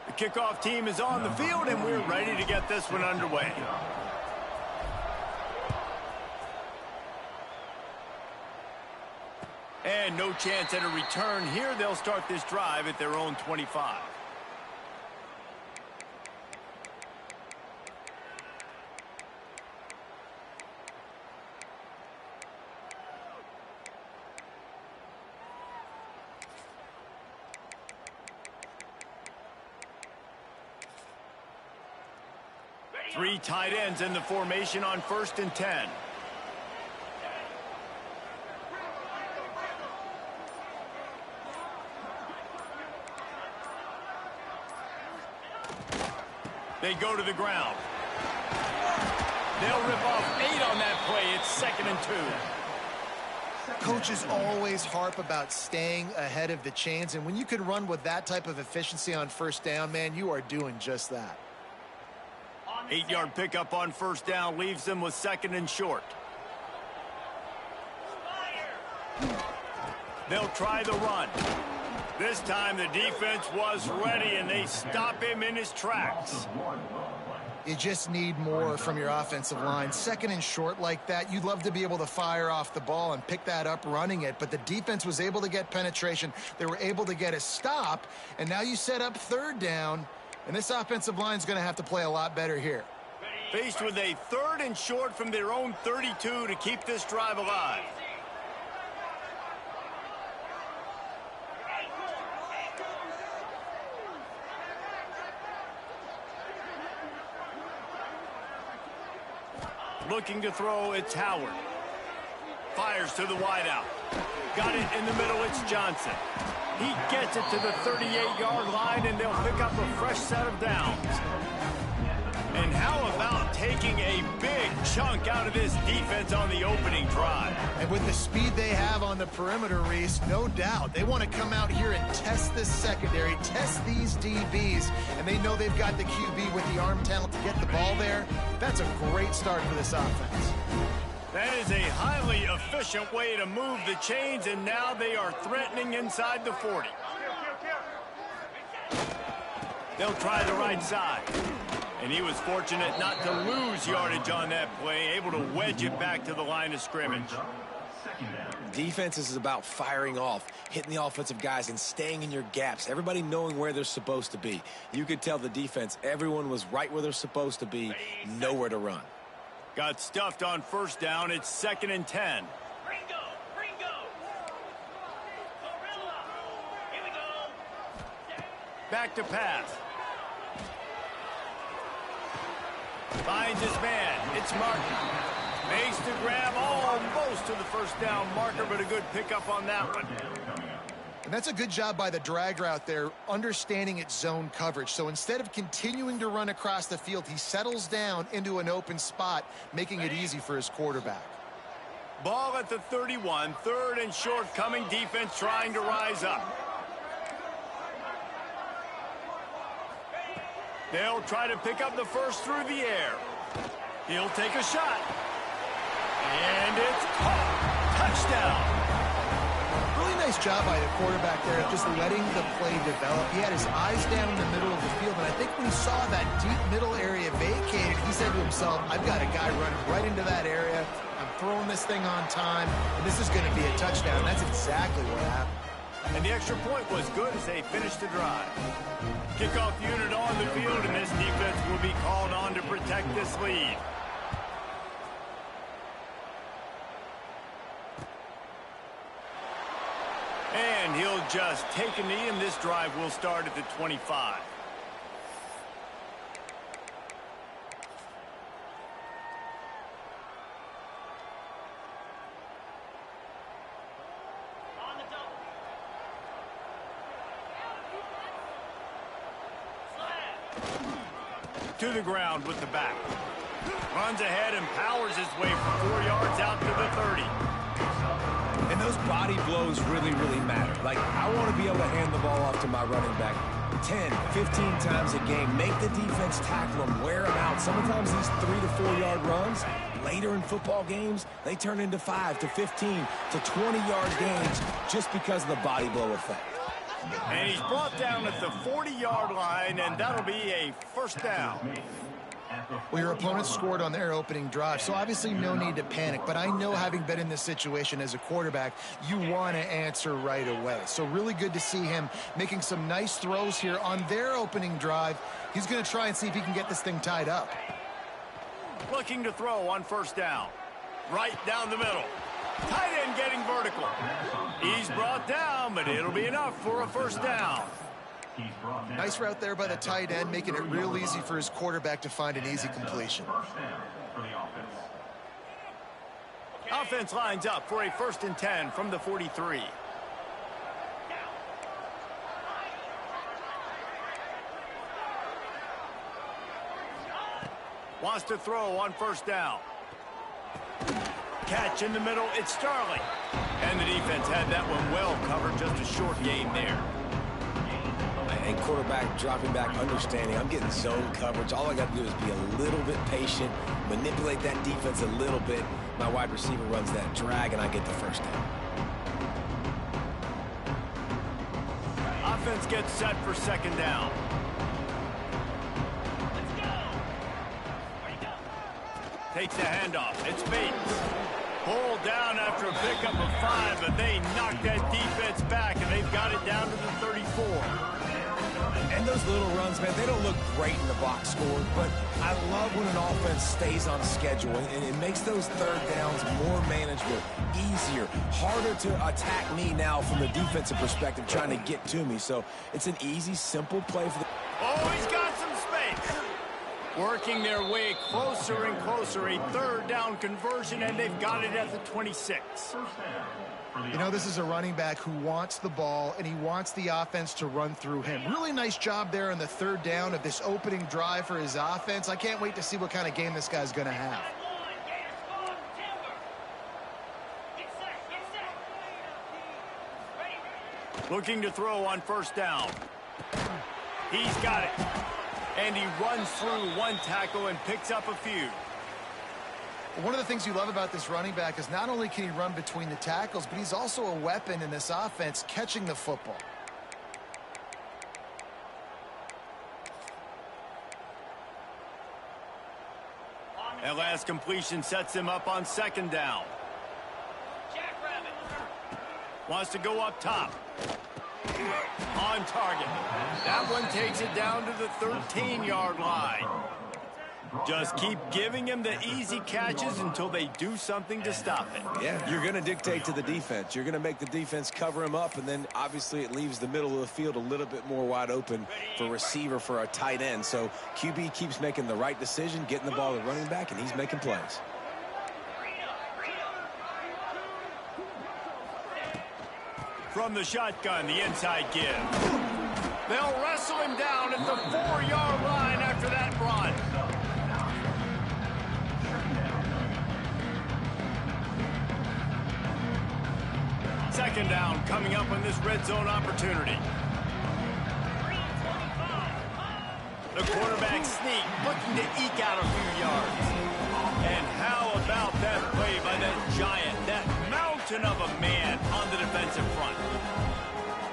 The kickoff team is on the field, and we're ready to get this one underway. And no chance at a return here. They'll start this drive at their own 25. Three tight ends in the formation on 1st and 10. They go to the ground. They'll rip off 8 on that play. It's 2nd and 2. Coaches always harp about staying ahead of the chains, and when you can run with that type of efficiency on 1st down, man, you are doing just that. 8-yard pickup on 1st down leaves them with 2nd and short. They'll try the run. This time the defense was ready, and they stop him in his tracks. You just need more from your offensive line. 2nd and short like that, you'd love to be able to fire off the ball and pick that up running it, but the defense was able to get penetration. They were able to get a stop, and now you set up 3rd down. And this offensive line is going to have to play a lot better here. Faced with a 3rd and short from their own 32 to keep this drive alive. Looking to throw, it's Howard. Fires to the wideout. Got it in the middle, it's Johnson. He gets it to the 38-yard line, and they'll pick up a fresh set of downs. And how about taking a big chunk out of this defense on the opening drive? And with the speed they have on the perimeter, Reese, no doubt, they want to come out here and test this secondary, test these DBs, and they know they've got the QB with the arm talent to get the ball there. That's a great start for this offense. That is a highly efficient way to move the chains, and now they are threatening inside the 40. They'll try the right side. And he was fortunate not to lose yardage on that play, able to wedge it back to the line of scrimmage. Defense is about firing off, hitting the offensive guys, and staying in your gaps. Everybody knowing where they're supposed to be. You could tell the defense, everyone was right where they're supposed to be, nowhere to run. Got stuffed on 1st down. It's 2nd and 10. Back to pass. Finds his man. It's Martin. Makes the grab almost to the first down marker, but a good pickup on that one. And that's a good job by the drag route there, understanding its zone coverage. So instead of continuing to run across the field, he settles down into an open spot, making it easy for his quarterback. Ball at the 31, third and short coming, defense trying to rise up. They'll try to pick up the first through the air. He'll take a shot. And it's caught. Touchdown. Really nice job by the quarterback there of just letting the play develop. He had his eyes down in the middle of the field, and I think when he saw that deep middle area vacated, he said to himself, I've got a guy running right into that area. I'm throwing this thing on time, and this is going to be a touchdown. That's exactly what happened. And the extra point was good as they finished the drive. Kickoff unit on the field, and this defense will be called on to protect this lead. And he'll just take a knee, and this drive will start at the 25. To the ground with the back. Runs ahead and powers his way for 4 yards out to the 30. And those body blows really, really matter. Like, I want to be able to hand the ball off to my running back 10, 15 times a game. Make the defense tackle them, wear them out. Sometimes these 3 to 4 yard runs, later in football games, they turn into 5 to 15 to 20 yard gains just because of the body blow effect. And he's brought down at the 40-yard line, and that'll be a first down. Well, your opponent scored on their opening drive, so obviously no need to panic. But I know, having been in this situation as a quarterback, you want to answer right away. So really good to see him making some nice throws here on their opening drive. He's going to try and see if he can get this thing tied up. Looking to throw on first down. Right down the middle. Tight end getting vertical. He's brought down, but it'll be enough for a first down. Nice route there by the tight end, making it real easy for his quarterback to find an easy completion. Offense lines up for a 1st and 10 from the 43. Wants to throw on first down. Catch in the middle, it's Starling. And the defense had that one well covered, just a short gain there. And quarterback dropping back, understanding I'm getting zone coverage. All I got to do is be a little bit patient, manipulate that defense a little bit. My wide receiver runs that drag, and I get the first down. Offense gets set for 2nd down. Takes the handoff. It's Bates. Pulled down after a pickup of 5, but they knocked that defense back, and they've got it down to the 34. And those little runs, man, they don't look great in the box score, but I love when an offense stays on schedule, and it makes those 3rd downs more manageable, easier, harder to attack me now from the defensive perspective trying to get to me. So it's an easy, simple play for the... Oh, he's got some space. Working their way closer and closer, a 3rd down conversion, and they've got it at the 26. You know, this is a running back who wants the ball, and he wants the offense to run through him. Really nice job there on the 3rd down of this opening drive for his offense. I can't wait to see what kind of game this guy's going to have. Looking to throw on first down. He's got it. And he runs through one tackle and picks up a few. One of the things you love about this running back is not only can he run between the tackles, but he's also a weapon in this offense, catching the football. That last completion sets him up on 2nd down. Wants to go up top. On target. That one takes it down to the 13-yard line. Just keep giving him the easy catches until they do something to stop it. Yeah, you're going to dictate to the defense. You're going to make the defense cover him up, and then obviously it leaves the middle of the field a little bit more wide open for receiver, for a tight end. So QB keeps making the right decision, getting the ball to running back, and he's making plays. From the shotgun, the inside give. They'll wrestle him down at the 4-yard line after that run. Second down coming up on this red zone opportunity. The quarterback sneak, looking to eke out a few yards. And how about that play by that giant, that mountain of a man on the defensive front?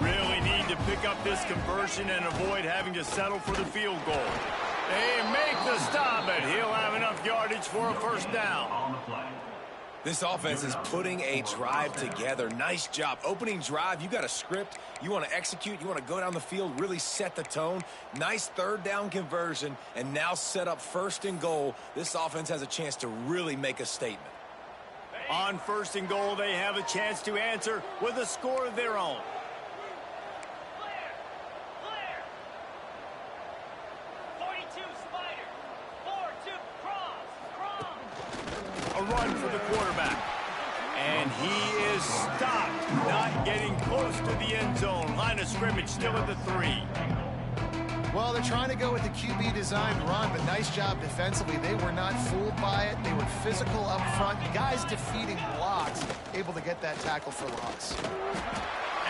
Really need to pick up this conversion and avoid having to settle for the field goal. They make the stop, and he'll have enough yardage for a first down. This offense is putting a drive together. Nice job. Opening drive, you got a script. You want to execute. You want to go down the field, really set the tone. Nice third down conversion, and now set up first and goal. This offense has a chance to really make a statement. On first and goal, they have a chance to answer with a score of their own. A run for the quarterback. And he is stopped, not getting close to the end zone. Line of scrimmage still at the 3. Well, they're trying to go with the QB designed run, but nice job defensively. They were not fooled by it. They were physical up front. Guys defeating blocks, able to get that tackle for loss.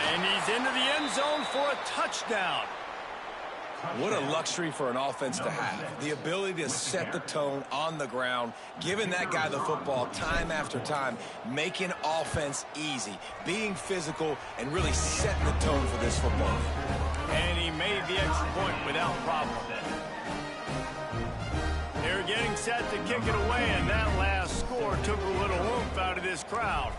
And he's into the end zone for a touchdown. What a luxury for an offense to have. The ability to set the tone on the ground, giving that guy the football time after time, making offense easy, being physical, and really setting the tone for this football. And he made the extra point without problem. They're getting set to kick it away, and that last score took a little oomph out of this crowd.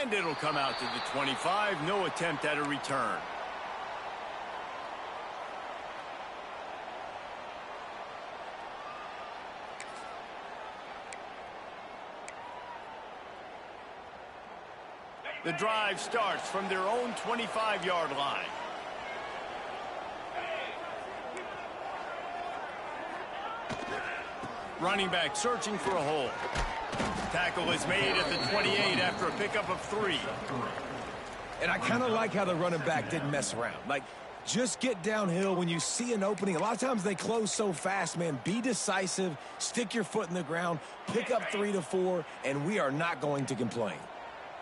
And it'll come out to the 25. No attempt at a return. The drive starts from their own 25-yard line. Running back searching for a hole. Tackle is made at the 28 after a pickup of 3. And I kind of like how the running back didn't mess around. Like, just get downhill when you see an opening. A lot of times they close so fast, man. Be decisive, stick your foot in the ground, pick up 3 to 4, and we are not going to complain.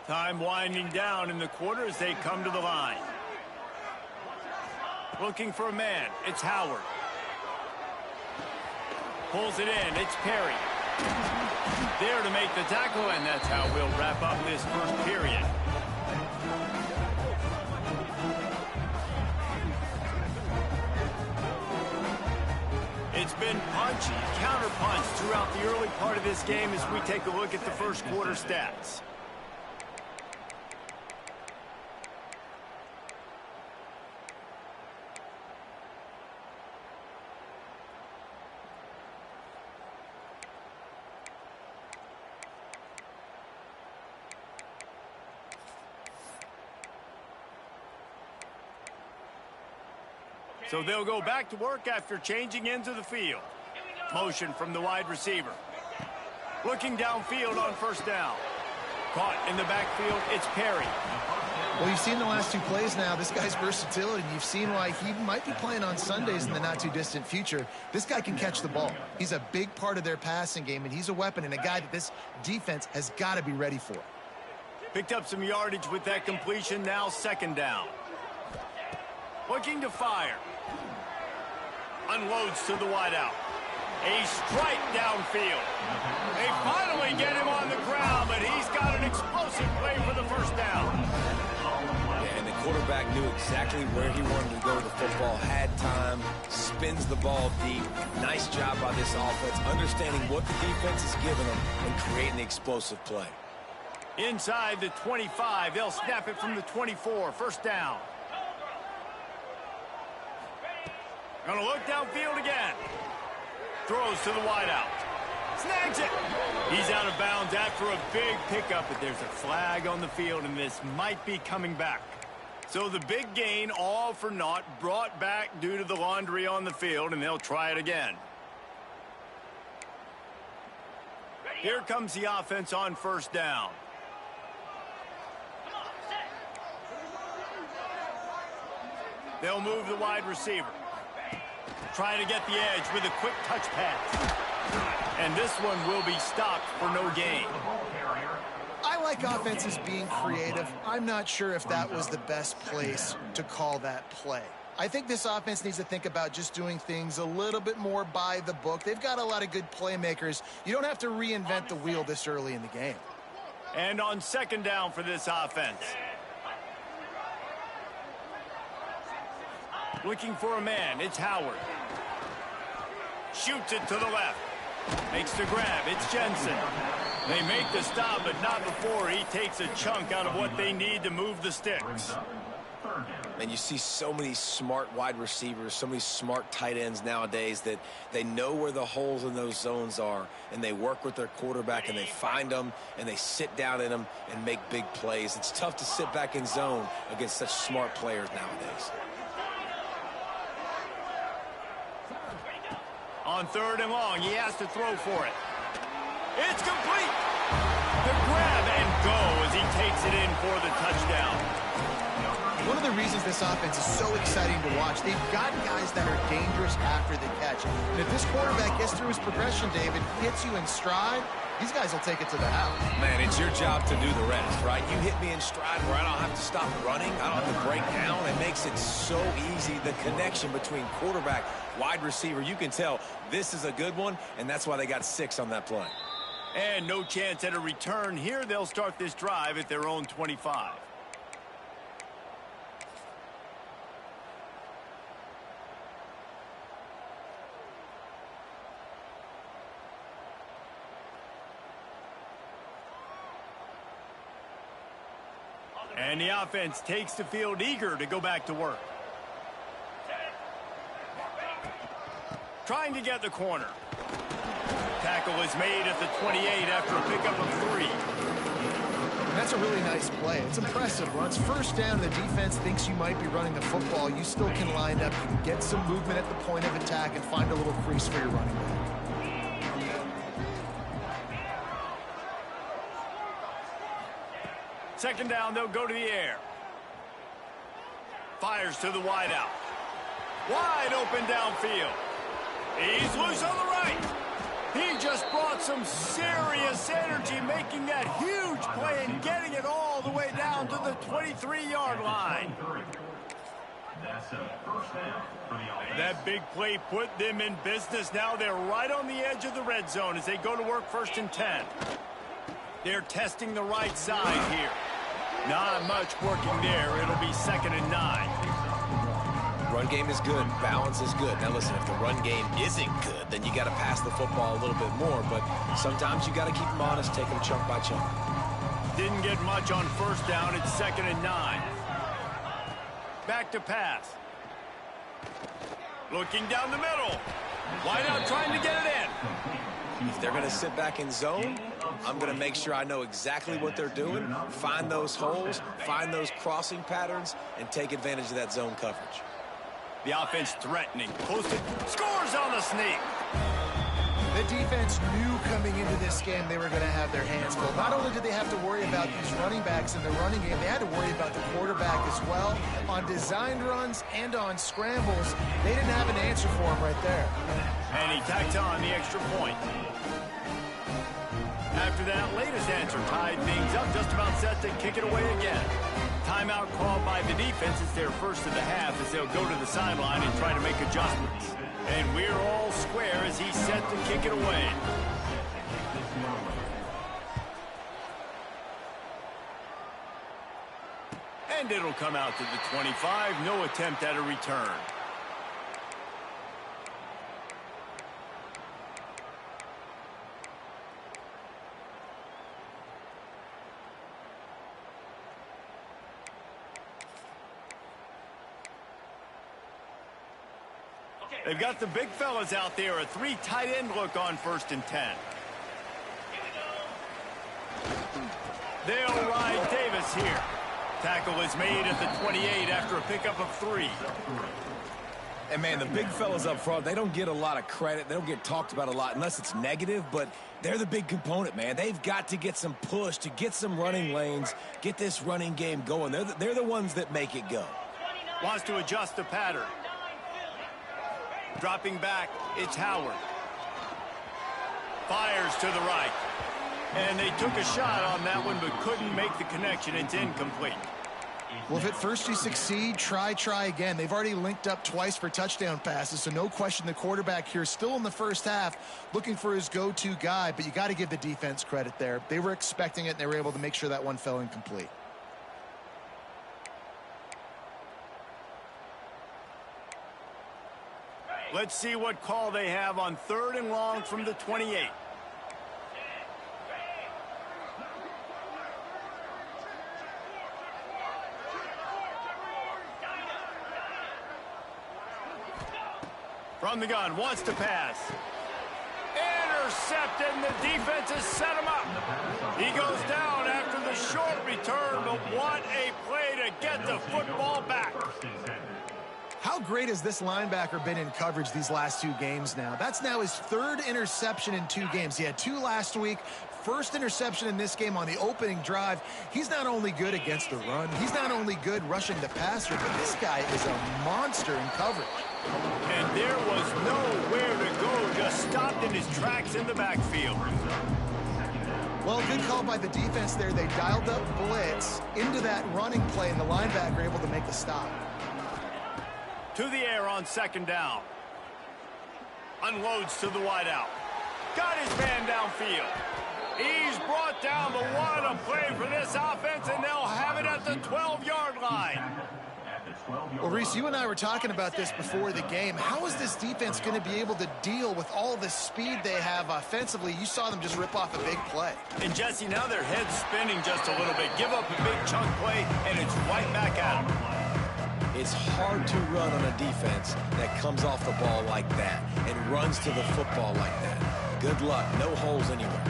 Time winding down in the quarter as they come to the line. Looking for a man. It's Howard. Pulls it in. It's Perry. There to make the tackle, and that's how we'll wrap up this first period. It's been punchy, counter-punch throughout the early part of this game as we take a look at the first quarter stats. So they'll go back to work after changing into the field. Motion from the wide receiver. Looking downfield on first down. Caught in the backfield, it's Perry. Well, you've seen the last 2 plays now. This guy's versatility, and you've seen why he might be playing on Sundays in the not-too-distant future. This guy can catch the ball. He's a big part of their passing game, and he's a weapon and a guy that this defense has got to be ready for. Picked up some yardage with that completion, now second down. Looking to fire. Unloads to the wideout. A strike downfield. They finally get him on the ground, but he's got an explosive play for the first down. Yeah, and the quarterback knew exactly where he wanted to go with the football, had time, spins the ball deep. Nice job by this offense, understanding what the defense is giving them and creating the explosive play. Inside the 25, they'll snap it from the 24, first down. Gonna look downfield again. Throws to the wideout. Snags it. He's out of bounds after a big pickup, but there's a flag on the field, and this might be coming back. So the big gain, all for naught, brought back due to the laundry on the field, and they'll try it again. Here comes the offense on first down. They'll move the wide receiver. Trying to get the edge with a quick touch pass. And this one will be stopped for no gain. I like offenses being creative. I'm not sure if that was the best place to call that play. I think this offense needs to think about just doing things a little bit more by the book. They've got a lot of good playmakers. You don't have to reinvent the wheel this early in the game. And on second down for this offense. Looking for a man, it's Howard. Shoots it to the left. Makes the grab, it's Jensen. They make the stop, but not before he takes a chunk out of what they need to move the sticks. And you see so many smart wide receivers, so many smart tight ends nowadays that they know where the holes in those zones are, and they work with their quarterback, and they find them, and they sit down in them and make big plays. It's tough to sit back in zone against such smart players nowadays. On third and long, he has to throw for it. It's complete. The grab and go as he takes it in for the touchdown. One of the reasons this offense is so exciting to watch, they've got guys that are dangerous after the catch. And if this quarterback gets through his progression, David, hits you in stride, these guys will take it to the house. Man, it's your job to do the rest, right? You hit me in stride where I don't have to stop running. I don't have to break down. It makes it so easy. The connection between quarterback, wide receiver, you can tell this is a good one, and that's why they got 6 on that play. And no chance at a return here. They'll start this drive at their own 25. And the offense takes the field eager to go back to work. Trying to get the corner. Tackle is made at the 28 after a pickup of 3. That's a really nice play. It's impressive. When it's first down, the defense thinks you might be running the football. You still can line up. You can get some movement at the point of attack and find a little crease for your running back. Second down, they'll go to the air. Fires to the wideout. Wide open downfield. He's loose on the right. He just brought some serious energy, making that huge play and getting it all the way down to the 23-yard line. That big play put them in business. Now they're right on the edge of the red zone as they go to work first and 10. They're testing the right side here. Not much working there. It'll be second and 9. Run game is good. Balance is good. Now, listen, if the run game isn't good, then you got to pass the football a little bit more. But sometimes you got to keep them honest, take them chunk by chunk. Didn't get much on first down. It's second and 9. Back to pass. Looking down the middle. Wide out trying to get it in. If they're going to sit back in zone, I'm going to make sure I know exactly what they're doing, find those holes, find those crossing patterns, and take advantage of that zone coverage. The offense threatening. Posted. Scores on the sneak. The defense knew coming into this game they were going to have their hands full. Not only did they have to worry about these running backs in the running game, they had to worry about the quarterback as well. On designed runs and on scrambles, they didn't have an answer for him right there. And he tacked on the extra point. After that latest answer tied things up, just about set to kick it away again. Timeout called by the defense. It's their first of the half as they'll go to the sideline and try to make adjustments. And we're all square as he's set to kick it away. And it'll come out to the 25. No attempt at a return. They've got the big fellas out there. A 3 tight end look on 1st and 10. They'll ride Davis here. Tackle is made at the 28 after a pickup of 3. And, man, the big fellas up front, they don't get a lot of credit. They don't get talked about a lot unless it's negative, but they're the big component, man. They've got to get some push, to get some running lanes, get this running game going. They're the ones that make it go. Wants to adjust the pattern. Dropping back, it's Howard. Fires to the right. And they took a shot on that one, but couldn't make the connection. It's incomplete. Well, if at first you succeed, try again. They've already linked up twice for touchdown passes, so no question the quarterback here still in the first half looking for his go-to guy, but you got to give the defense credit there. They were expecting it, and they were able to make sure that one fell incomplete. Let's see what call they have on 3rd and long from the 28. From the gun, wants to pass. Intercepted, and the defense has set him up. He goes down after the short return, but what a play to get the football back. How great has this linebacker been in coverage these last 2 games now? That's now his 3rd interception in 2 games. He had 2 last week. First interception in this game on the opening drive. He's not only good against the run, he's not only good rushing the passer, but this guy is a monster in coverage. And there was nowhere to go, just stopped in his tracks in the backfield. Well, good call by the defense there. They dialed up blitz into that running play, and the linebacker able to make the stop. To the air on 2nd down. Unloads to the wideout. Got his man downfield. He's brought down, but what a play for this offense, and they'll have it at the 12-yard line. Well, Reese, you and I were talking about this before the game. How is this defense going to be able to deal with all the speed they have offensively? You saw them just rip off a big play. And, Jesse, now their head's spinning just a little bit. Give up a big chunk play, and it's right back at them. It's hard to run on a defense that comes off the ball like that and runs to the football like that. Good luck. No holes anywhere.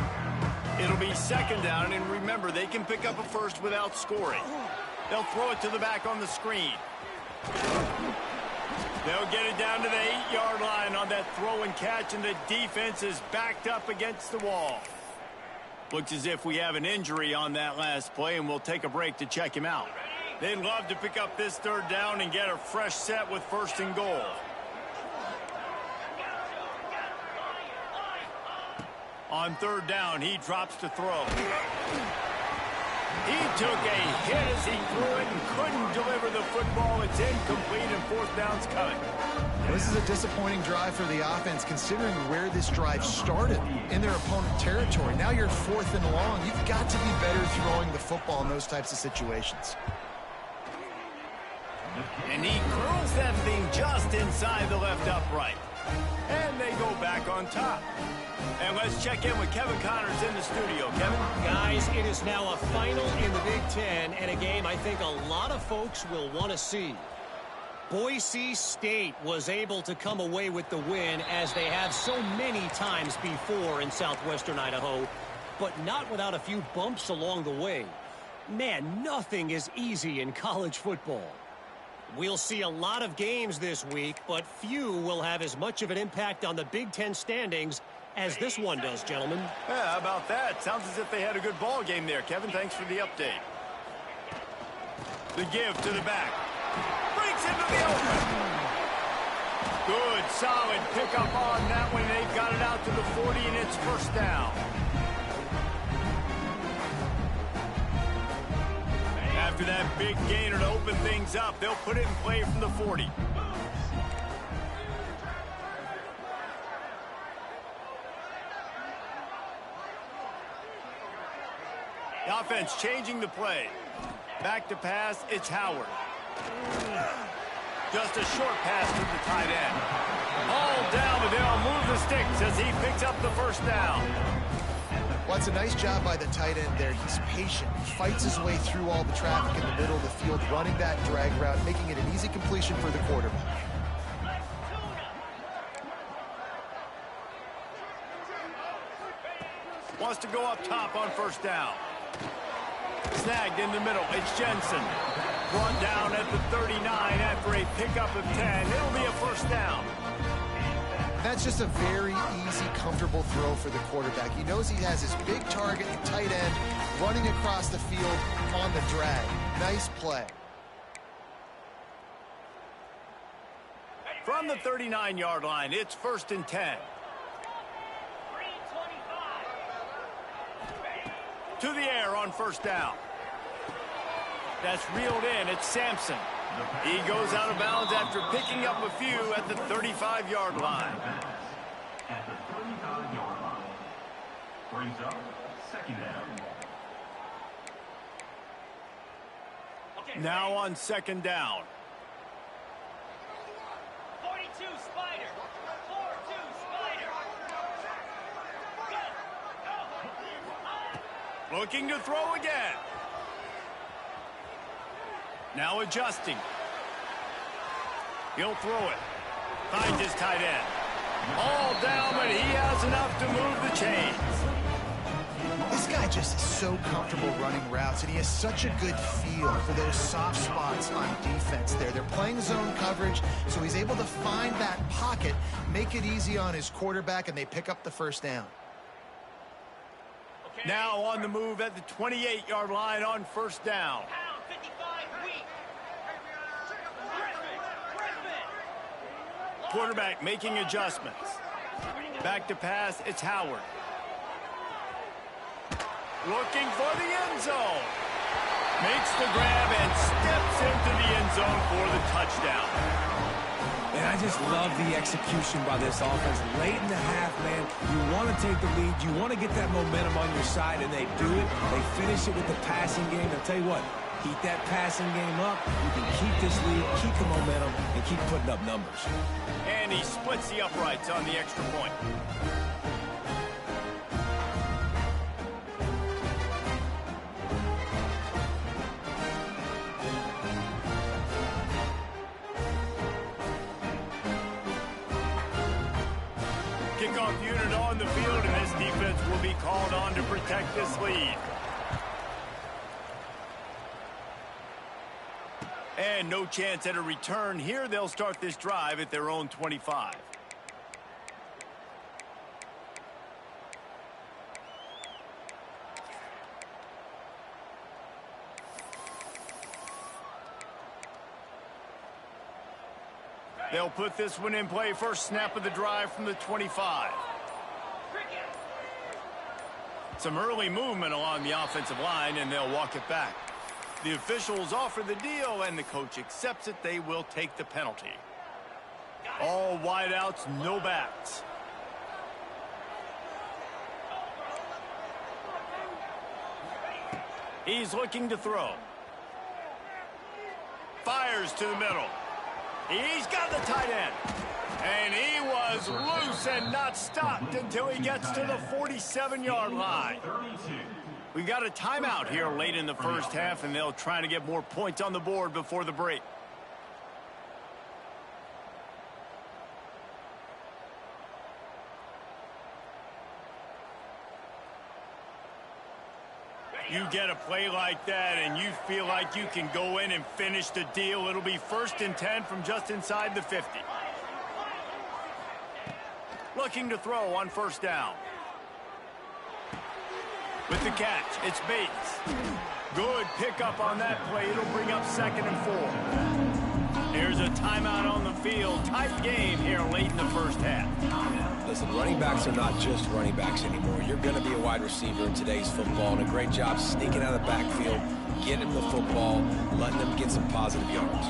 It'll be 2nd down, and remember, they can pick up a first without scoring. They'll throw it to the back on the screen. They'll get it down to the 8-yard line on that throw and catch, and the defense is backed up against the wall. Looks as if we have an injury on that last play, and we'll take a break to check him out. They'd love to pick up this 3rd down and get a fresh set with 1st and goal. On 3rd down, he drops to throw. He took a hit as he threw it and couldn't deliver the football. It's incomplete, and 4th down's coming. This is a disappointing drive for the offense, considering where this drive started in their opponent territory. Now you're 4th and long. You've got to be better throwing the football in those types of situations. And he curls that thing just inside the left upright. And they go back on top. And let's check in with Kevin Connors in the studio. Kevin? Guys, it is now a final in the Big Ten, and a game I think a lot of folks will want to see. Boise State was able to come away with the win, as they have so many times before in southwestern Idaho, but not without a few bumps along the way. Man, nothing is easy in college football. We'll see a lot of games this week, but few will have as much of an impact on the Big Ten standings as this one does, gentlemen. Yeah, how about that? Sounds as if they had a good ball game there, Kevin. Thanks for the update. The give to the back. Breaks into the open. Good, solid pickup on that one. They've got it out to the 40, and it's 1st down. After that big gainer to open things up, they'll put it in play from the 40. The offense changing the play. Back to pass, it's Howard. Just a short pass to the tight end. All down, but they'll move the sticks as he picks up the 1st down. Well, it's a nice job by the tight end there. He's patient. He fights his way through all the traffic in the middle of the field, running that drag route, making it an easy completion for the quarterback. wants to go up top on first down. Snagged in the middle. It's Jensen. Brought down at the 39 after a pickup of 10. It'll be a first down. That's just a very easy, comfortable throw for the quarterback. He knows he has his big target, the tight end, running across the field on the drag. Nice play. From the 39-yard line, it's 1st and 10. To the air on first down. That's reeled in. It's Sampson. He goes out of bounds after picking up a few at the 35-yard line. At the 35-yard line. Brings up 2nd down. Now on 2nd down. 42 Spider. 4-2 Spider. Go. Looking to throw again. Now adjusting. He'll throw it. Finds his tight end. All down, but he has enough to move the chains. This guy just is so comfortable running routes, and he has such a good feel for those soft spots on defense there. They're playing zone coverage, so he's able to find that pocket, make it easy on his quarterback, and they pick up the first down. Now on the move at the 28-yard line on first down. Quarterback making adjustments. Back to pass, it's Howard. Looking for the end zone. Makes the grab and steps into the end zone for the touchdown. And I just love the execution by this offense. Late in the half, man, you want to take the lead. You want to get that momentum on your side, and they do it. They finish it with the passing game. I'll tell you what, keep that passing game up. You can keep this lead, keep the momentum, and keep putting up numbers. And he splits the uprights on the extra point. Kickoff unit on the field, and this defense will be called on to protect this lead. And no chance at a return here. They'll start this drive at their own 25. They'll put this one in play. First snap of the drive from the 25. Some early movement along the offensive line, and they'll walk it back. The officials offer the deal, and the coach accepts it. They will take the penalty. All wideouts, no backs. He's looking to throw. Fires to the middle. He's got the tight end. And he was loose and not stopped until he gets to the 47-yard line. We got a timeout here late in the first half, and they'll try to get more points on the board before the break. You get a play like that, and you feel like you can go in and finish the deal. It'll be 1st and 10 from just inside the 50. Looking to throw on first down. With the catch, it's Bates. Good pickup on that play. It'll bring up 2nd and 4. Here's a timeout on the field. Tight game here late in the first half. Listen, running backs are not just running backs anymore. You're going to be a wide receiver in today's football, and a great job sneaking out of the backfield, getting them the football, letting them get some positive yards.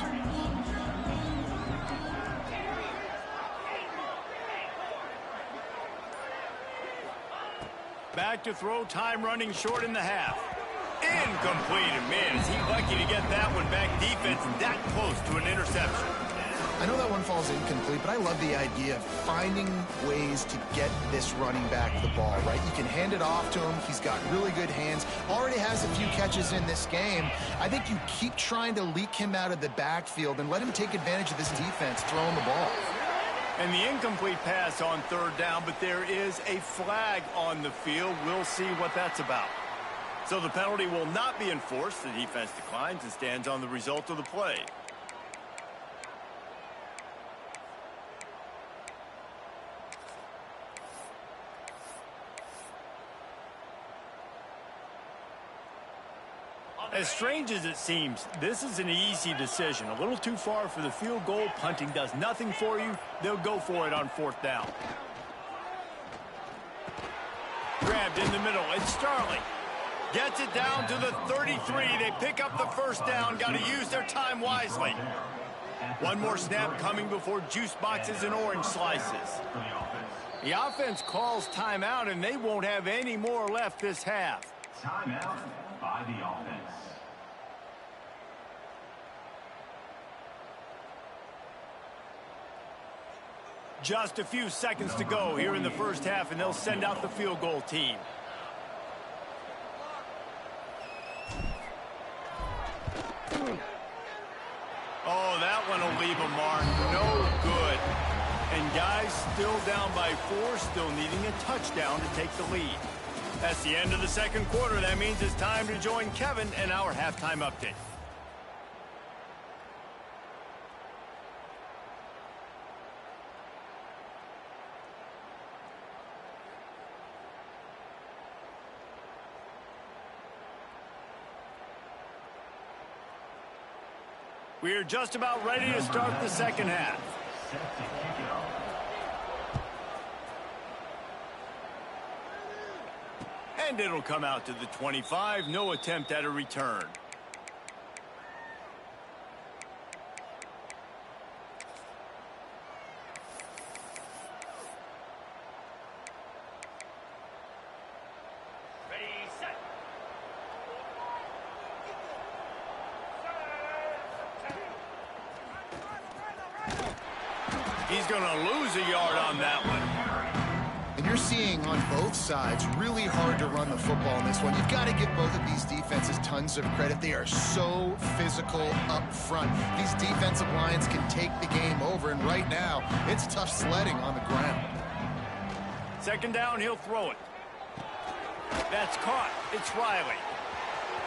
Back to throw, time running short in the half. Incomplete, and man, is he lucky to get that one back. Defense that close to an interception. I know that one falls incomplete, but I love the idea of finding ways to get this running back the ball, right? You can hand it off to him. He's got really good hands. Already has a few catches in this game. I think you keep trying to leak him out of the backfield and let him take advantage of this defense throwing the ball. And the incomplete pass on third down, but there is a flag on the field. We'll see what that's about. So the penalty will not be enforced. The defense declines and stands on the result of the play. As strange as it seems, this is an easy decision. A little too far for the field goal. Punting does nothing for you. They'll go for it on fourth down. Grabbed in the middle. It's Starling. Gets it down to the 33. They pick up the first down. Got to use their time wisely. One more snap coming before juice boxes and orange slices. The offense calls timeout, and they won't have any more left this half. Timeout by the offense. Just a few seconds to go here in the first half, and they'll send out the field goal team. Oh, that one will leave a mark. No good. And guys still down by 4, still needing a touchdown to take the lead. That's the end of the second quarter. That means it's time to join Kevin and our halftime update. We're just about ready to start the second half. Set to kick it off. And it'll come out to the 25. No attempt at a return. Ready, set. He's going to lose a yard on that one. And you're seeing on both sides, really hard to run the football in this one. You've got to give both of these defenses tons of credit. They are so physical up front. These defensive lines can take the game over, and right now, it's tough sledding on the ground. Second down, he'll throw it. That's caught. It's Riley.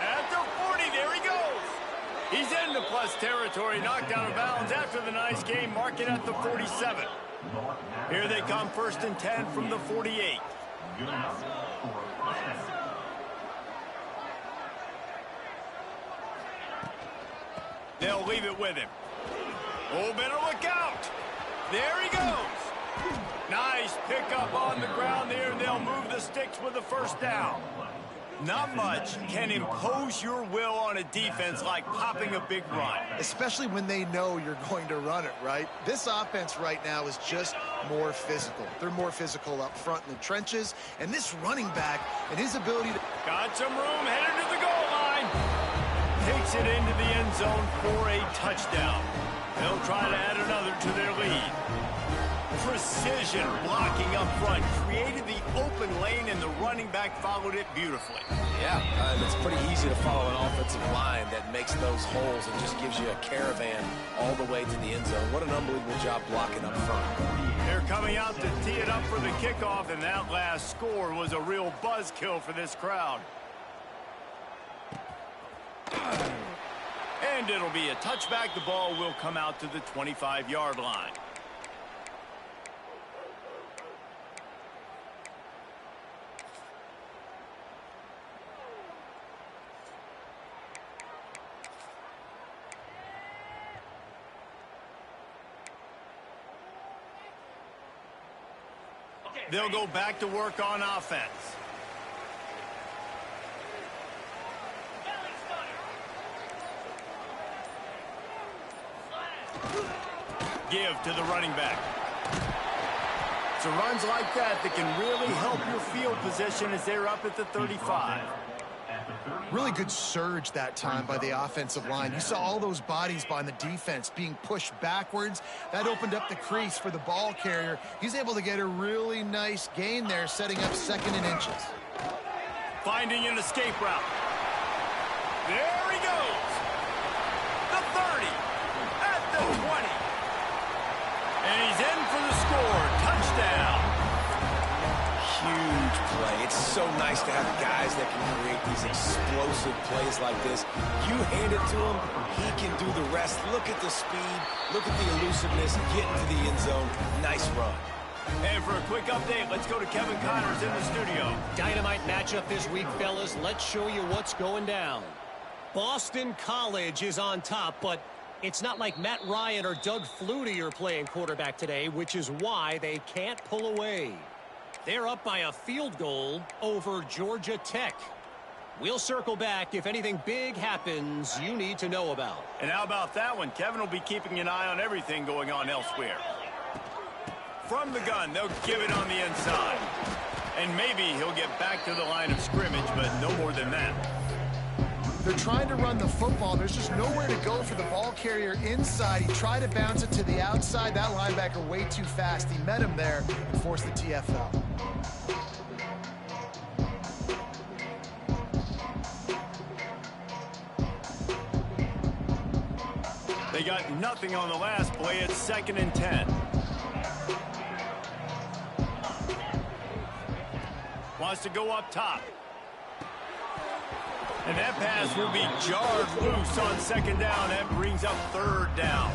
At the 40, there he goes. He's into plus territory, knocked out of bounds after the nice game, marking at the 47. Here they come, first and 10 from the 48. Good enough for a first down. They'll leave it with him. Oh, better look out. There he goes. Nice pickup on the ground there, and they'll move the sticks with the first down. Not much can impose your will on a defense like popping a big run. Especially when they know you're going to run it, right? This offense right now is just more physical. They're more physical up front in the trenches, and this running back and his ability to... Got some room, headed to the goal line. Takes it into the end zone for a touchdown. They'll try to add another to their lead. Precision blocking up front, created the open lane, and the running back followed it beautifully. Yeah, it's pretty easy to follow an offensive line that makes those holes and just gives you a caravan all the way to the end zone. What an unbelievable job blocking up front. They're coming out to tee it up for the kickoff, and that last score was a real buzzkill for this crowd. And it'll be a touchback. The ball will come out to the 25-yard line. They'll go back to work on offense. Give to the running back. So runs like that can really help your field position as they're up at the 35. Really good surge that time by the offensive line. You saw all those bodies by the defense being pushed backwards. That opened up the crease for the ball carrier. He's able to get a really nice gain there, setting up second and inches. Finding an escape route. There he goes. The 30 at the 20. And he's in for the score. so nice to have guys that can create these explosive plays like this. You hand it to him, he can do the rest. Look at the speed, look at the elusiveness, get into the end zone. Nice run. And for a quick update, let's go to Kevin Connors in the studio. Dynamite matchup this week, fellas. Let's show you what's going down. Boston College is on top, but it's not like Matt Ryan or Doug Flutie are playing quarterback today, which is why they can't pull away. They're up by a field goal over Georgia Tech. We'll circle back if anything big happens you need to know about. And how about that one? Kevin will be keeping an eye on everything going on elsewhere. From the gun, they'll give it on the inside. And maybe he'll get back to the line of scrimmage, but no more than that. They're trying to run the football. There's just nowhere to go for the ball carrier inside. He tried to bounce it to the outside. That linebacker way too fast. He met him there and forced the TFL. They got nothing on the last play. It's 2nd and 10. Wants to go up top. And that pass will be jarred loose on 2nd down. That brings up 3rd down.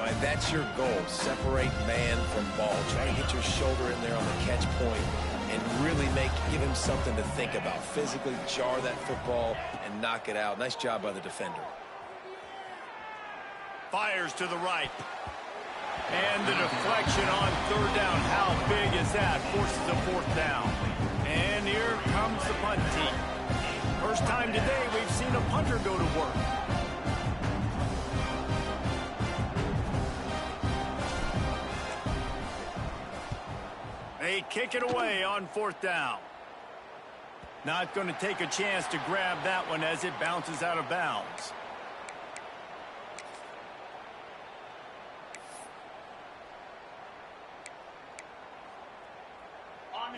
And that's your goal. Separate man from ball. Try to get your shoulder in there on the catch point and really give him something to think about. Physically jar that football and knock it out. Nice job by the defender. Fires to the right. And the deflection on 3rd down. How big is that? Forces a 4th down. And here comes the punt team. First time today we've seen a punter go to work. They kick it away on 4th down. Not going to take a chance to grab that one as it bounces out of bounds.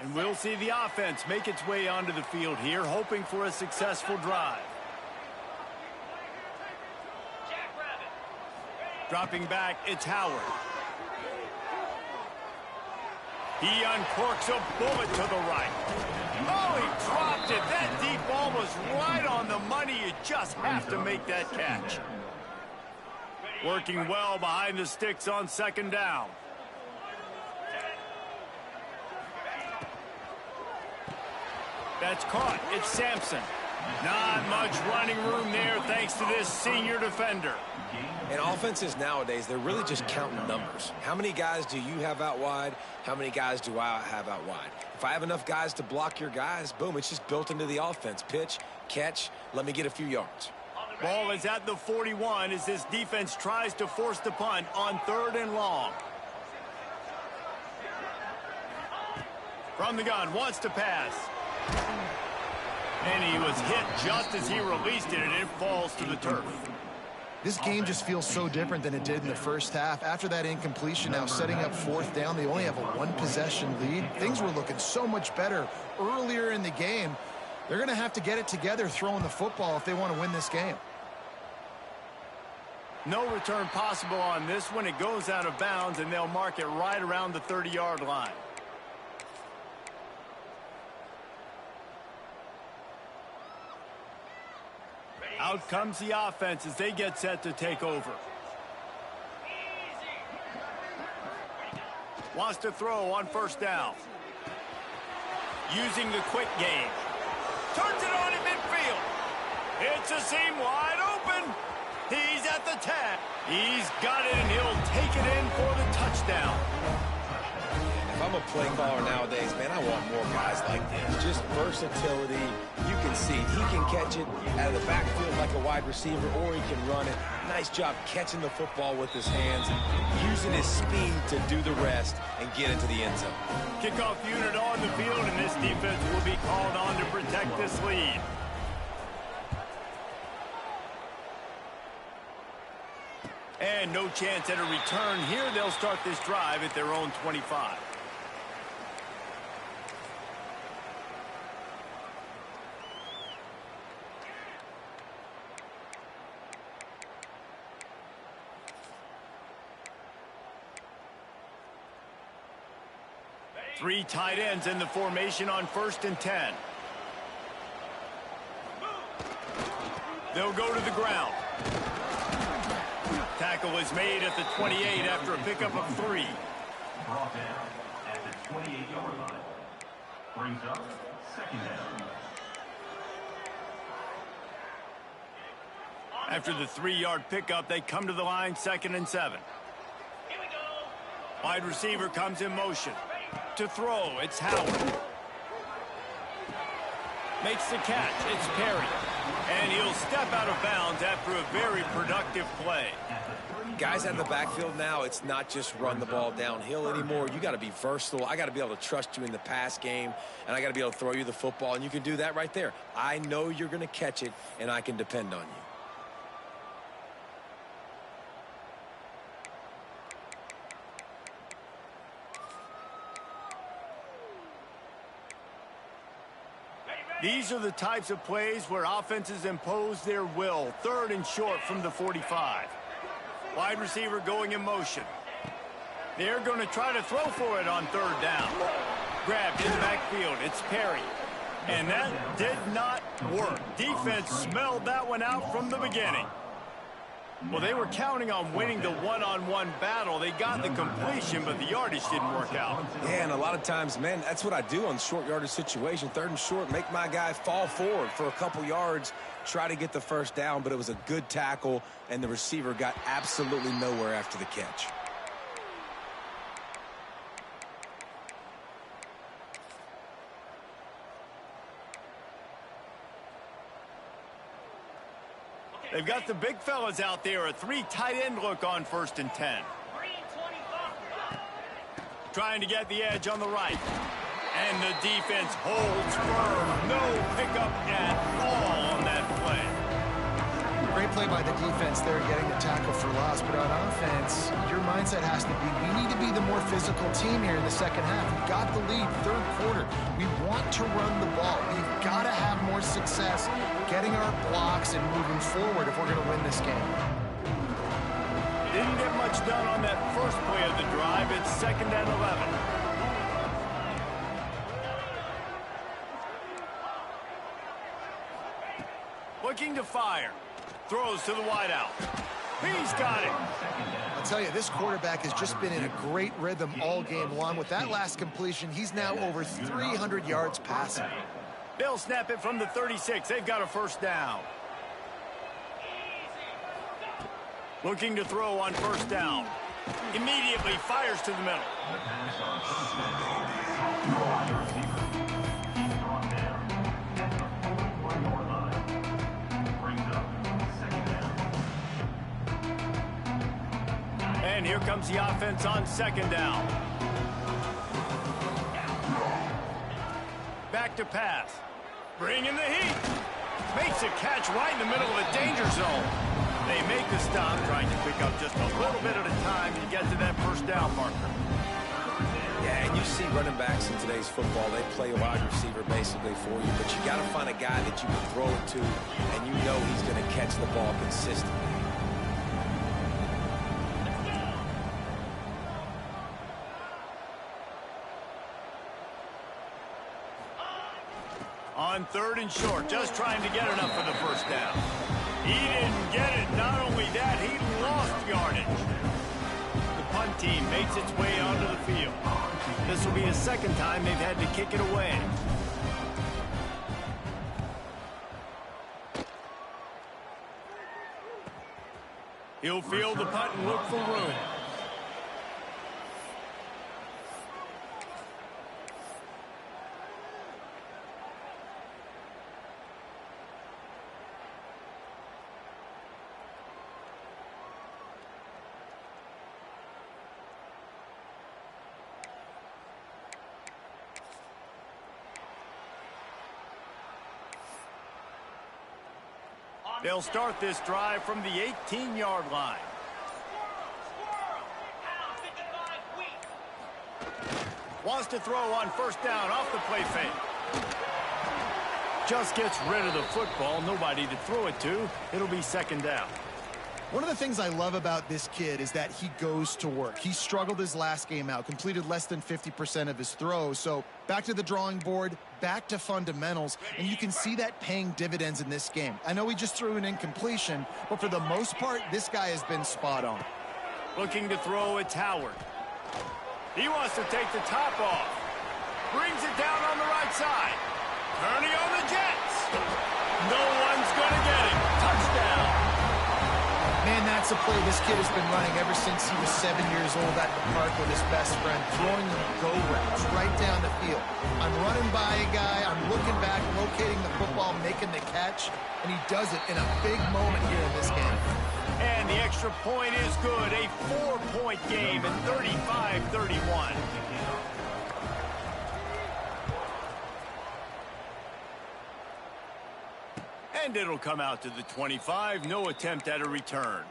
And we'll see the offense make its way onto the field here, hoping for a successful drive. Dropping back, it's Howard. He uncorks a bullet to the right. Oh, he dropped it. That deep ball was right on the money. You just have to make that catch. Working well behind the sticks on 2nd down. That's caught. It's Sampson. Not much running room there thanks to this senior defender. And offenses nowadays, they're really just counting numbers. How many guys do you have out wide? How many guys do I have out wide? If I have enough guys to block your guys, boom, it's just built into the offense. Pitch, catch, let me get a few yards. Ball is at the 41 as this defense tries to force the punt on 3rd and long. From the gun, wants to pass. And he was hit just as he released it, and it falls to the turf. This game just feels so different than it did in the first half. After that incompletion, now setting up 4th down, they only have a 1-possession lead. Things were looking so much better earlier in the game. They're going to have to get it together throwing the football if they want to win this game. No return possible on this one. It goes out of bounds, and they'll mark it right around the 30-yard line. Out comes the offense as they get set to take over. Wants to throw on 1st down. Using the quick game. Turns it on in midfield. It's a seam wide open. He's at the 10. He's got it, and he'll take it in for the touchdown. If I'm a play caller nowadays, man, I want more guys like this. Just versatility. You can see he can catch it out of the backfield like a wide receiver, or he can run it. Nice job catching the football with his hands and using his speed to do the rest and get into the end zone. Kickoff unit on the field, and this defense will be called on to protect this lead. And no chance at a return here. They'll start this drive at their own 25. Three tight ends in the formation on 1st and 10. They'll go to the ground. Tackle is made at the 28 after a pickup of 3. Brought down at the 28-yard line. Brings up 2nd down. After the 3-yard pickup, they come to the line, 2nd and 7. Here we go. Wide receiver comes in motion. To throw, it's Howard. Makes the catch, it's Perry. And he'll step out of bounds after a very productive play. Guys out of the backfield now, it's not just run the ball downhill anymore. You got to be versatile. I got to be able to trust you in the pass game, and I got to be able to throw you the football, and you can do that right there. I know you're going to catch it, and I can depend on you. These are the types of plays where offenses impose their will. 3rd and short from the 45. Wide receiver going in motion. They're going to try to throw for it on 3rd down. Grabbed in the backfield. It's Perry. And that did not work. Defense smelled that one out from the beginning. Well, they were counting on winning the one-on-one battle. They got the completion, but the yardage didn't work out. Yeah, and a lot of times, man, that's what I do on short yardage situation. 3rd and short, make my guy fall forward for a couple yards, try to get the 1st down, but it was a good tackle, and the receiver got absolutely nowhere after the catch. They've got the big fellas out there. A 3 tight end look on 1st and 10. 3 and 25. Trying to get the edge on the right. And the defense holds firm. No pickup at all on that play. Great play by the defense there, getting the tackle for loss. But on offense, your mindset has to be, we need to be the more physical team here in the 2nd half. We've got the lead, 3rd quarter. We want to run the ball. We've got to have more success getting our blocks and moving forward if we're going to win this game. Didn't get much done on that first play of the drive. It's 2nd and 11. Looking to fire. Throws to the wideout. He's got it. I'll tell you, this quarterback has just been in a great rhythm all game long. With that last completion, he's now over 300 yards passing. They'll snap it from the 36. They've got a 1st down. Looking to throw on 1st down. Immediately fires to the middle. And here comes the offense on 2nd down. Back to pass. Bringing the heat. Makes a catch right in the middle of a danger zone. They make the stop, trying to pick up just a little bit at a time to get to that 1st down marker. Yeah, and you see running backs in today's football, they play a wide receiver basically for you, but you got to find a guy that you can throw it to, and you know he's going to catch the ball consistently. On 3rd and short, just trying to get enough for the 1st down. He didn't get it. Not only that, he lost yardage. The punt team makes its way onto the field. This will be the 2nd time they've had to kick it away. He'll field the punt and look for room. They'll start this drive from the 18-yard line. Wants to throw on 1st down off the play fake. Just gets rid of the football. Nobody to throw it to. It'll be 2nd down. One of the things I love about this kid is that he goes to work. He struggled his last game out, completed less than 50% of his throws. So back to the drawing board, back to fundamentals, and you can see that paying dividends in this game. I know he just threw an incompletion, but for the most part, this guy has been spot on. Looking to throw, it's Howard. He wants to take the top off. Brings it down on the right side. Turning on the Jets. No one's going to get it. Touchdown. Man, that's a play this kid has been running ever since he was 7 years old at the park with his best friend, throwing them go routes right down the field. I'm running by a guy, I'm looking back, locating the football, making the catch, and he does it in a big moment here in this game. And the extra point is good. A 4-point game at 35-31. And it'll come out to the 25. No attempt at a return.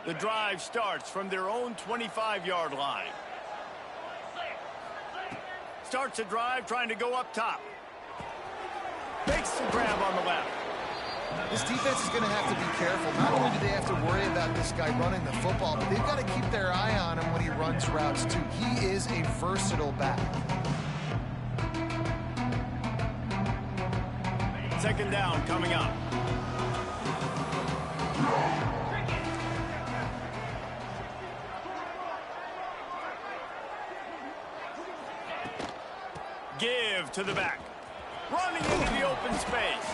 The drive starts from their own 25-yard line. Starts a drive trying to go up top. Makes the grab on the left. This defense is going to have to be careful. Not only do they have to worry about this guy running the football, but they've got to keep their eye on him when he runs routes, too. He is a versatile back. Second down coming up. Give to the back. Running into the open space.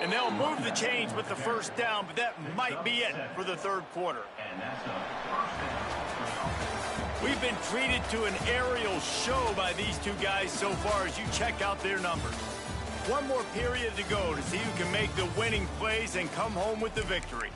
And they'll move the chains with the first down, but that might be it for the third quarter. We've been treated to an aerial show by these two guys so far as you check out their numbers. One more period to go to see who can make the winning plays and come home with the victory.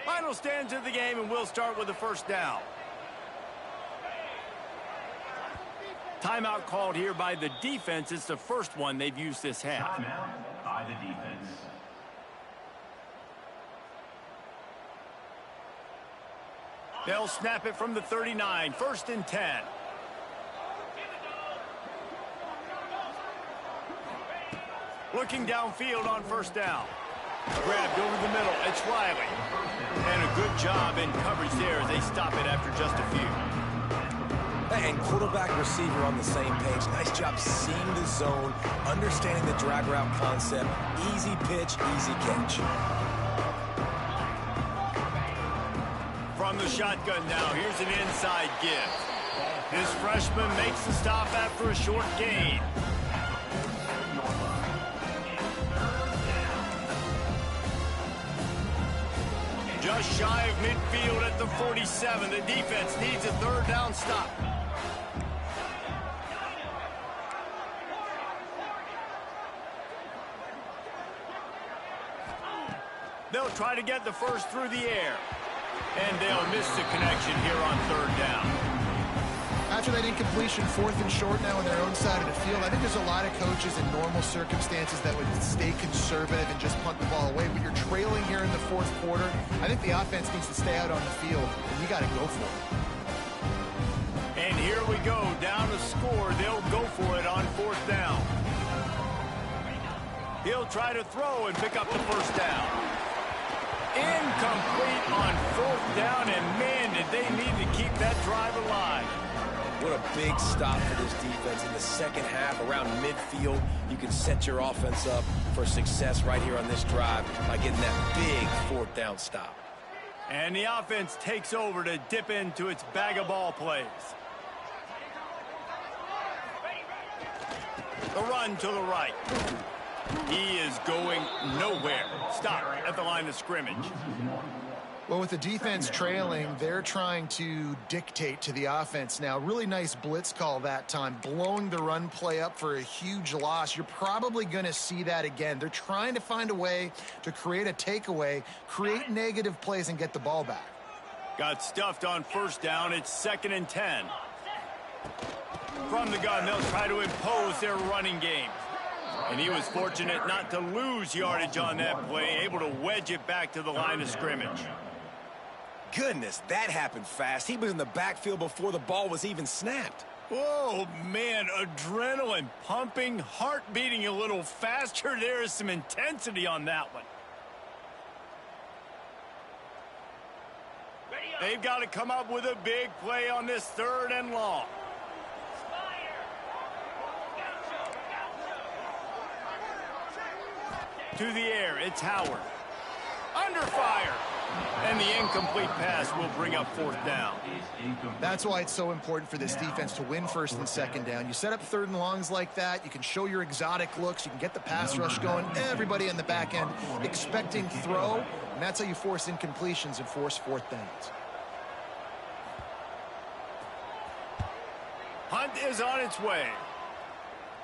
Final stands of the game, and we'll start with the first down. Timeout called here by the defense. It's the first one they've used this half. Timeout by the defense. They'll snap it from the 39. First and 10. Looking downfield on first down. Grabbed over the middle. It's Riley. And a good job in coverage there as they stop it after just a few. And quarterback receiver on the same page. Nice job seeing the zone, understanding the drag route concept. Easy pitch, easy catch. From the shotgun now, here's an inside give. This freshman makes the stop after a short gain. Just shy of midfield at the 47. The defense needs a third down stop. They'll try to get the first through the air. And they'll miss the connection here on third down. After that incompletion, fourth and short now on their own side of the field, I think there's a lot of coaches in normal circumstances that would stay conservative and just punt the ball away. But you're trailing here in the fourth quarter. I think the offense needs to stay out on the field, and you got to go for it. And here we go, down to score. They'll go for it on fourth down. He'll try to throw and pick up the first down. Incomplete on fourth down, and man, did they need to keep that drive alive. What a big stop for this defense in the second half. Around midfield, you can set your offense up for success right here on this drive by getting that big fourth down stop. And the offense takes over to dip into its bag of ball plays. The run to the right. He is going nowhere. Stop at the line of scrimmage. Well, with the defense trailing, they're trying to dictate to the offense now. Really nice blitz call that time, blowing the run play up for a huge loss. You're probably going to see that again. They're trying to find a way to create a takeaway, create negative plays, and get the ball back. Got stuffed on first down. It's second and 10. From the gun, they'll try to impose their running game. And he was fortunate not to lose yardage on that play, able to wedge it back to the line of scrimmage. Goodness, that happened fast. He was in the backfield before the ball was even snapped. Oh, man, adrenaline pumping, heart beating a little faster. There is some intensity on that one. They've got to come up with a big play on this 3rd and long. To the air, it's Howard. Under fire. And the incomplete pass will bring up 4th down. That's why it's so important for this defense to win 1st and 2nd down. You set up 3rd and longs like that. You can show your exotic looks. You can get the pass rush going. Everybody in the back end expecting throw. And that's how you force incompletions and force 4th downs. Hunt is on its way.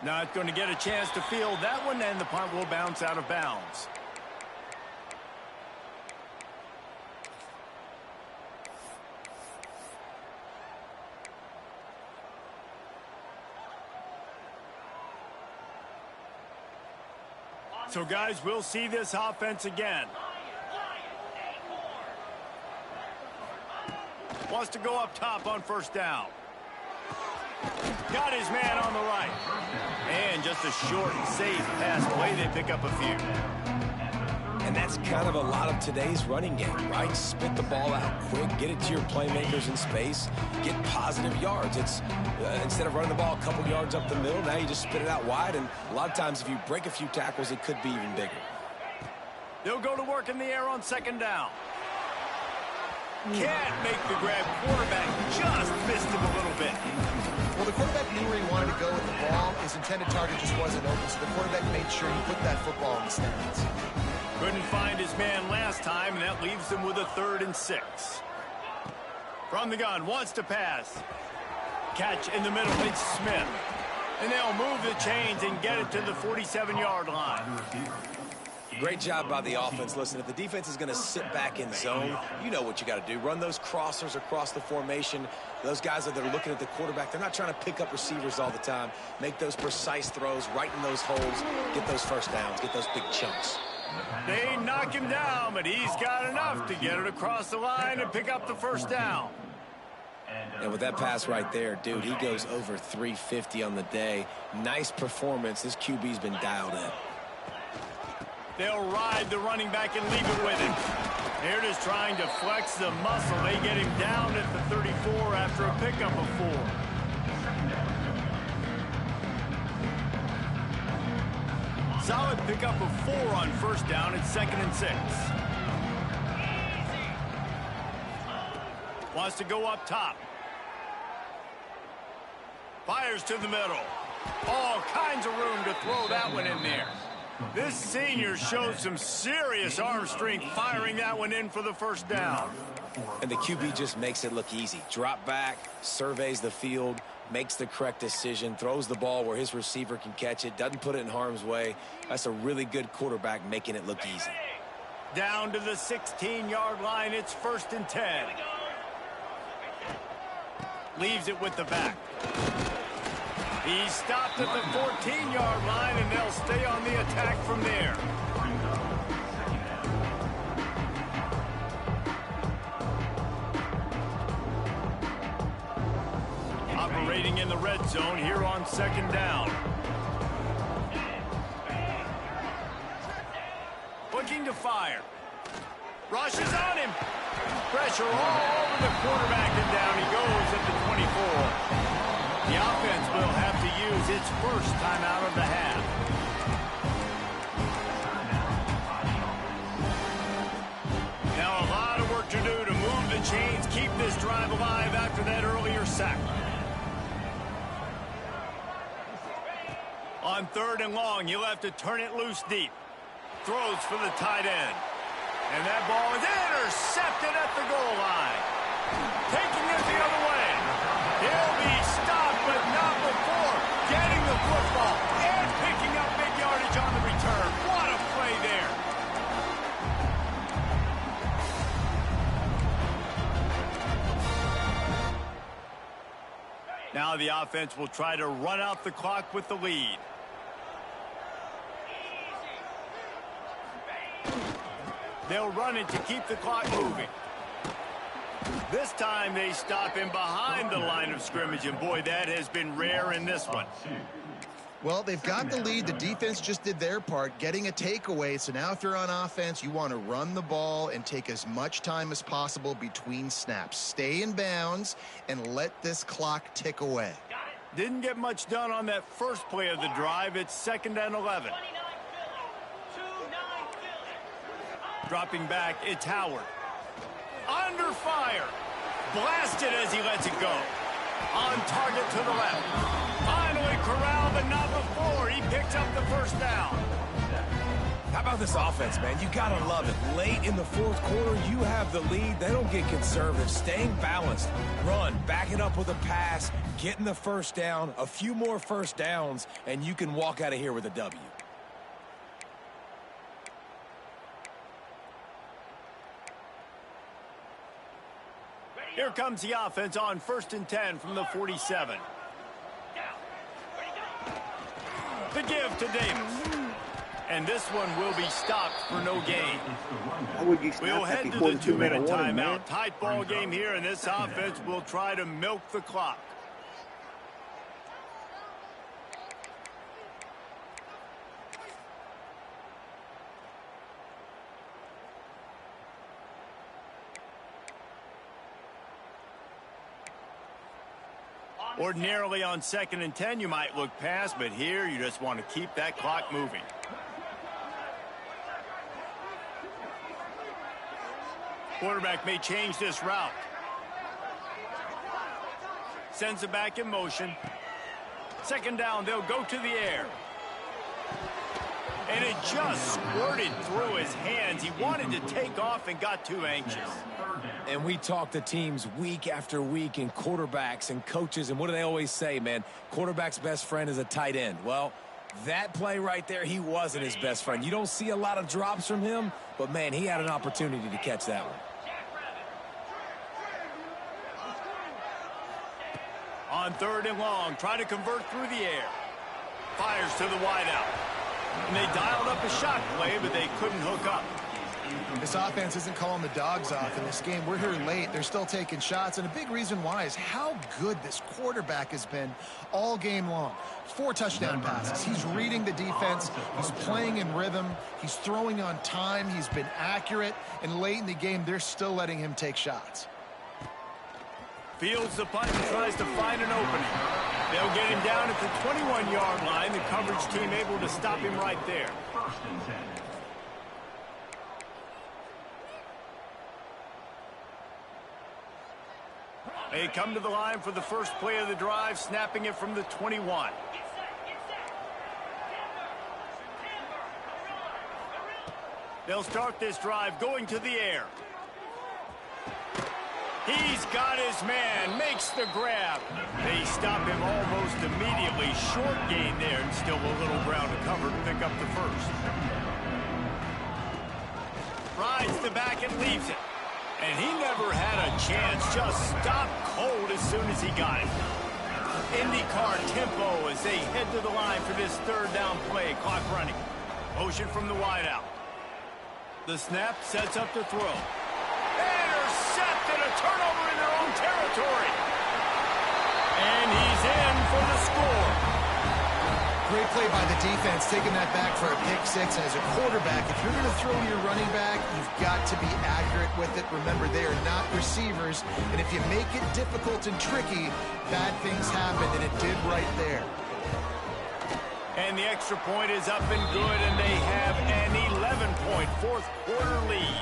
Not going to get a chance to field that one, and the punt will bounce out of bounds. So, guys, we'll see this offense again. Wants to go up top on 1st down. Got his man on the right. And just a short, safe pass play. They pick up a few. And that's kind of a lot of today's running game, right? Spit the ball out quick, get it to your playmakers in space, get positive yards. It's instead of running the ball a couple yards up the middle, now you just spit it out wide. And a lot of times if you break a few tackles, it could be even bigger. They'll go to work in the air on 2nd down. Can't make the grab. Quarterback just missed him a little bit. Well, the quarterback knew where he wanted to go with the ball. His intended target just wasn't open, so the quarterback made sure he put that football in the stands. Couldn't find his man last time, and that leaves him with a 3rd and 6. From the gun, wants to pass. Catch in the middle, it's Smith. And they'll move the chains and get it to the 47-yard line. Great job by the offense. Listen, if the defense is going to sit back in zone, you know what you got to do. Run those crossers across the formation. Those guys that are looking at the quarterback, they're not trying to pick up receivers all the time. Make those precise throws right in those holes. Get those 1st downs. Get those big chunks. They knock him down, but he's got enough to get it across the line and pick up the 1st down. And with that pass right there, dude, he goes over 350 on the day. Nice performance. This QB's been dialed in. They'll ride the running back and leave it with him. They're just trying to flex the muscle. They get him down at the 34 after a pickup of 4. Solid pickup of 4 on 1st down. It's 2nd and 6. Wants to go up top. Fires to the middle. All kinds of room to throw that one in there. This senior shows some serious arm strength firing that one in for the 1st down. And the QB just makes it look easy. Drop back, surveys the field, makes the correct decision, throws the ball where his receiver can catch it, doesn't put it in harm's way. That's a really good quarterback making it look easy. Down to the 16-yard line, it's 1st and 10. Leaves it with the back. He stopped at the 14-yard line, and they'll stay on the attack from there. Operating in the red zone here on 2nd down. Looking to fire. Rushes on him. Pressure all over the quarterback, and down he goes at the 24. The offense will have to use its 1st timeout of the half. Now a lot of work to do to move the chains, keep this drive alive after that earlier sack. On 3rd and long, you'll have to turn it loose deep. Throws for the tight end. And that ball is intercepted at the goal line. Taking it the other way. He'll be stopped, but not before getting the football and picking up big yardage on the return. What a play there. Now the offense will try to run out the clock with the lead. They'll run it to keep the clock moving. This time they stop him behind the line of scrimmage, and boy, that has been rare in this one. Well, they've got the lead. The defense just did their part, getting a takeaway. So now if you're on offense, you want to run the ball and take as much time as possible between snaps. Stay in bounds and let this clock tick away. Didn't get much done on that first play of the drive. It's 2nd and 11. Dropping back, it's Howard. Under fire. Blasted as he lets it go. On target to the left. Finally corralled, but not before. He picks up the first down. How about this offense, man? You got to love it. Late in the fourth quarter, you have the lead. They don't get conservative. Staying balanced. Run, back it up with a pass, getting the first down, a few more first downs, and you can walk out of here with a W. Here comes the offense on 1st and 10 from the 47. The give to Davis. And this one will be stopped for no gain. We'll head to the 2-minute timeout. Tight ball game here, and this offense will try to milk the clock. Ordinarily on 2nd and 10, you might look past, but here you just want to keep that clock moving. Quarterback may change this route. Sends it back in motion. 2nd down, they'll go to the air. And it just squirted through his hands. He wanted to take off and got too anxious. And we talk to teams week after week, and quarterbacks and coaches, and what do they always say, man? Quarterback's best friend is a tight end. Well, that play right there, he wasn't his best friend. You don't see a lot of drops from him, but, man, he had an opportunity to catch that one. On 3rd and long, try to convert through the air. Fires to the wideout. And they dialed up a shot play, but they couldn't hook up. This offense isn't calling the dogs off in this game. We're here late. They're still taking shots, and a big reason why is how good this quarterback has been all game long. 4 touchdown passes. He's reading the defense. He's playing in rhythm. He's throwing on time. He's been accurate, and late in the game, they're still letting him take shots. Fields the punt and tries to find an opening. They'll get him down at the 21-yard line. The coverage team able to stop him right there. 1st and 10. They come to the line for the first play of the drive, snapping it from the 21. They'll start this drive going to the air. He's got his man, makes the grab. They stop him almost immediately. Short gain there, and still a little ground to cover to pick up the first. Rides the back and leaves it. And he never had a chance, just stopped cold as soon as he got it. IndyCar tempo as they head to the line for this 3rd down play. Clock running. Motion from the wideout. The snap sets up the throw. Intercepted, a turnover in their own territory. And he's in for the score. Great play by the defense, taking that back for a pick 6. And as a quarterback, if you're going to throw to your running back, you've got to be accurate with it. Remember, they are not receivers. And if you make it difficult and tricky, bad things happen, and it did right there. And the extra point is up and good, and they have an 11-point fourth-quarter lead.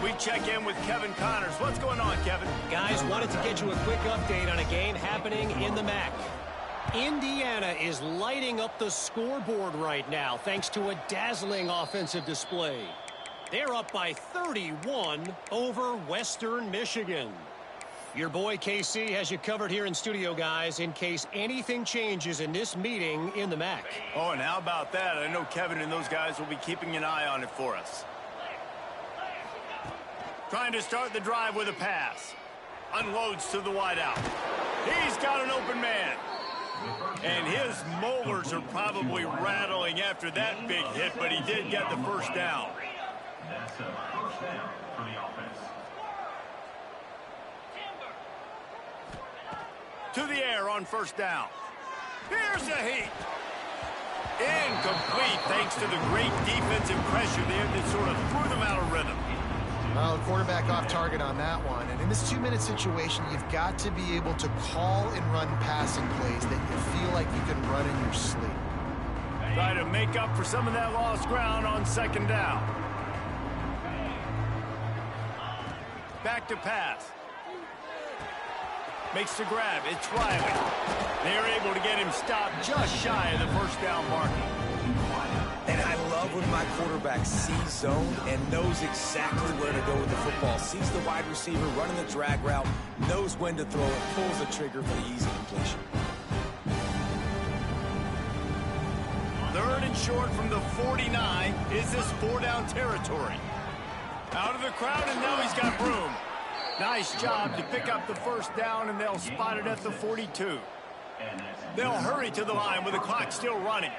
We check in with Kevin Connors. What's going on, Kevin? Guys, wanted to get you a quick update on a game happening in the MAC. Indiana is lighting up the scoreboard right now thanks to a dazzling offensive display. They're up by 31 over Western Michigan. Your boy KC has you covered here in studio, guys, in case anything changes in this meeting in the MAC. Oh, and how about that? I know Kevin and those guys will be keeping an eye on it for us. Trying to start the drive with a pass. Unloads to the wideout. He's got an open man. And his molars are probably rattling after that big hit, but he did get the first down. That's a first down for the offense. To the air on first down. Here's a heat. Incomplete thanks to the great defensive pressure there that sort of threw them out of rhythm. Well, the quarterback off target on that one. And in this 2-minute situation, you've got to be able to call and run passing plays that you feel like you can run in your sleep. Try to make up for some of that lost ground on second down. Back to pass. Makes the grab. It's Riley. They're able to get him stopped just shy of the first down marker. And I love when my quarterback sees zone and knows exactly where to go with the football. Sees the wide receiver running the drag route, knows when to throw it, pulls the trigger for the easy completion. Third and short from the 49. Is this 4-down territory? Out of the crowd, and now he's got room. Nice job to pick up the first down, and they'll spot it at the 42. They'll hurry to the line with the clock still running.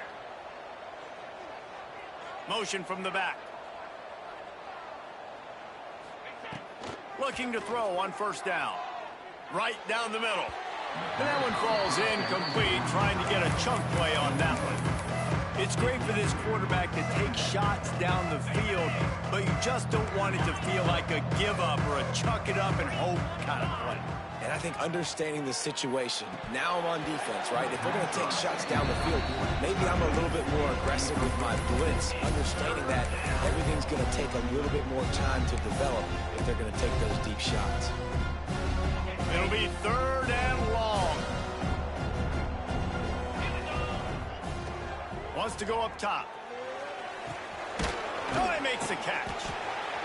Motion from the back. Looking to throw on first down. Right down the middle. And that one falls incomplete, trying to get a chunk play on that one. It's great for this quarterback to take shots down the field, but you just don't want it to feel like a give-up or a chuck it up and hope kind of play. And I think understanding the situation, now I'm on defense, right? If they're going to take shots down the field, maybe I'm a little bit more aggressive with my blitz, understanding that everything's going to take a little bit more time to develop if they're going to take those deep shots. It'll be third and long. Wants to go up top. Oh, he makes the catch.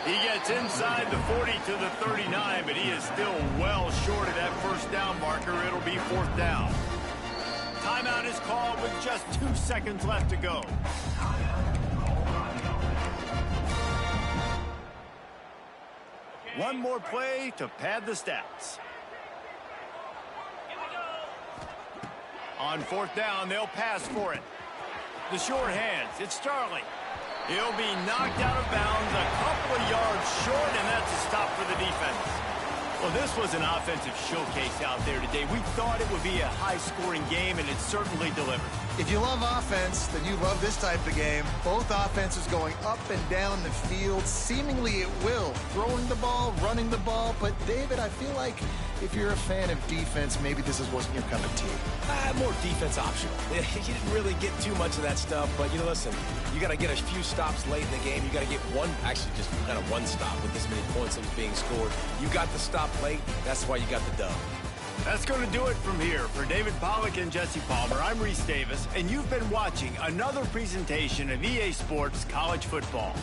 He gets inside the 40 to the 39, but he is still well short of that first down marker. It'll be fourth down. Timeout is called with just 2 seconds left to go. One more play to pad the stats. On fourth down, they'll pass for it. The short hands, it's Starling. He'll be knocked out of bounds a couple of yards short, and that's a stop for the defense. Well, this was an offensive showcase out there today. We thought it would be a high-scoring game, and it certainly delivered. If you love offense, then you love this type of game. Both offenses going up and down the field, seemingly at will. Throwing the ball, running the ball. But, David, I feel like if you're a fan of defense, maybe this wasn't your cup of tea. More defense optional. You didn't really get too much of that stuff, but, listen, you got to get a few stops late in the game. You got to get actually just kind of one stop with this many points that was being scored. You got the stop late. That's why you got the dub. That's going to do it from here. For David Pollack and Jesse Palmer, I'm Reese Davis, and you've been watching another presentation of EA Sports College Football.